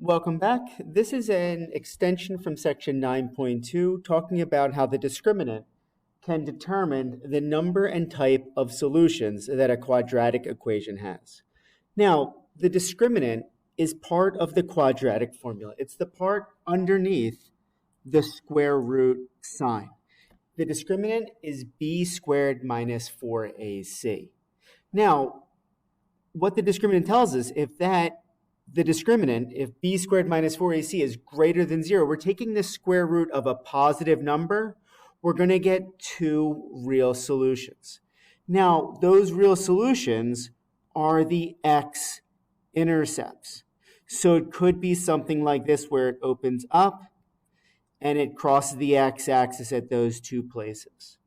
Welcome back. This is an extension from section 9.2 talking about how the discriminant can determine the number and type of solutions that a quadratic equation has. Now, the discriminant is part of the quadratic formula. It's the part underneath the square root sign. The discriminant is b squared minus 4ac. Now, what the discriminant tells us, if b squared minus 4ac is greater than 0, we're taking the square root of a positive number, we're going to get two real solutions. Now, those real solutions are the x-intercepts. So it could be something like this where it opens up and it crosses the x-axis at those two places.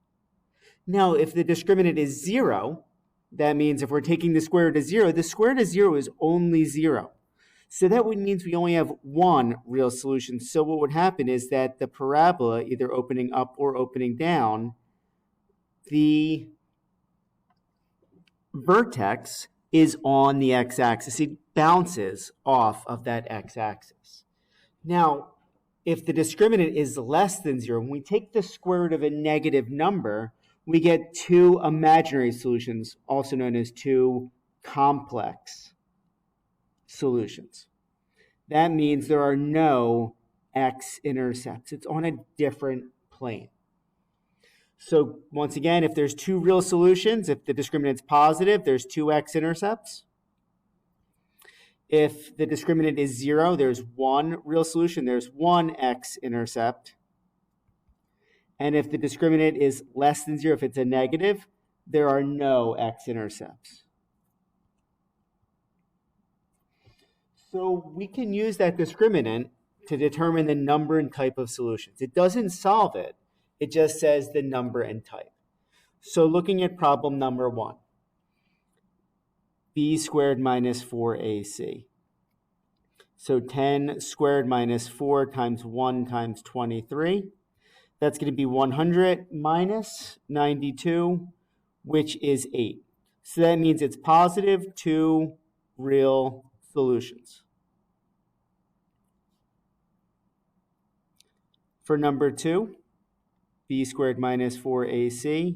Now, if the discriminant is 0, that means if we're taking the square root of 0, the square root of 0 is only 0. So that means we only have one real solution. So what would happen is that the parabola, either opening up or opening down, the vertex is on the x-axis. It bounces off of that x-axis. Now, if the discriminant is less than 0, when we take the square root of a negative number, we get two imaginary solutions, also known as two complex solutions. That means there are no x-intercepts. It's on a different plane. So once again, if there's two real solutions, if the discriminant's positive, there's two x-intercepts. If the discriminant is 0, there's one real solution, there's one x-intercept. And if the discriminant is less than 0, if it's a negative, there are no x-intercepts. So we can use that discriminant to determine the number and type of solutions. It doesn't solve it. It just says the number and type. So looking at problem number 1, b squared minus 4ac. So 10 squared minus 4 times 1 times 23. That's going to be 100 minus 92, which is 8. So that means it's positive two real solutions. For number 2, b squared minus 4ac,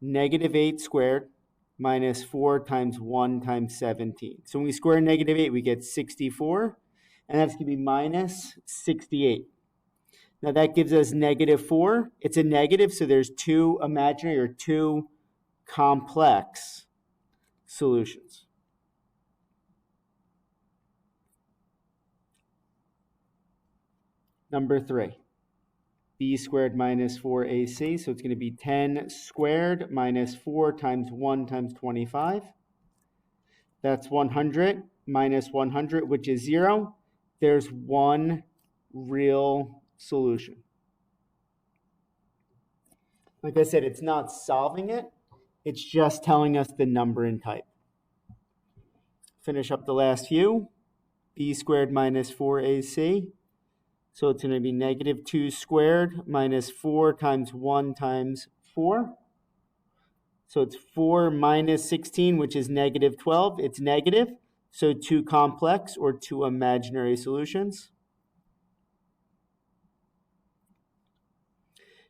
negative 8 squared minus 4 times 1 times 17. So when we square negative 8, we get 64, and that's going to be minus 68. Now that gives us negative 4. It's a negative, so there's two imaginary or two complex solutions. Number 3, b squared minus 4ac. So it's going to be 10 squared minus 4 times 1 times 25. That's 100 minus 100, which is 0. There's one real solution. Like I said, it's not solving it. It's just telling us the number and type. Finish up the last few. b squared minus 4ac. So it's going to be negative 2 squared minus 4 times 1 times 4. So it's 4 minus 16, which is negative 12. It's negative, so two complex or two imaginary solutions.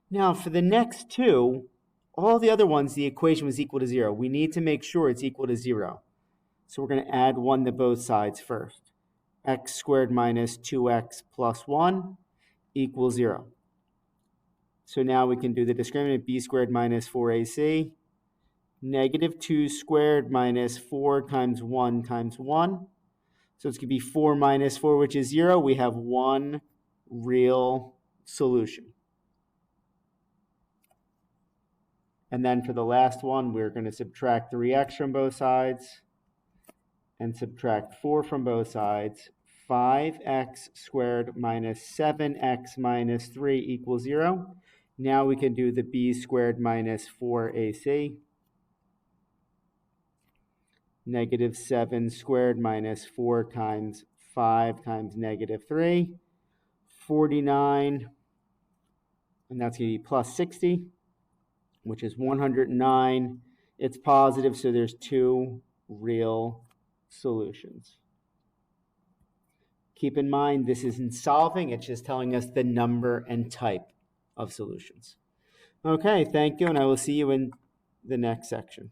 Now for the next two, all the other ones, the equation was equal to 0. We need to make sure it's equal to 0. So we're going to add 1 to both sides first. X squared minus 2x plus 1 equals 0. So now we can do the discriminant b squared minus 4ac. Negative 2 squared minus 4 times 1 times 1. So it's going to be 4 minus 4, which is 0. We have one real solution. And then for the last one, we're going to subtract 3x from both sides and subtract 4 from both sides. 5x squared minus 7x minus 3 equals 0. Now we can do the b squared minus 4ac. Negative 7 squared minus 4 times 5 times negative 3. 49, and that's going to be plus 60, which is 109. It's positive, so there's two real solutions. Keep in mind, this isn't solving, it's just telling us the number and type of solutions. Okay, thank you, and I will see you in the next section.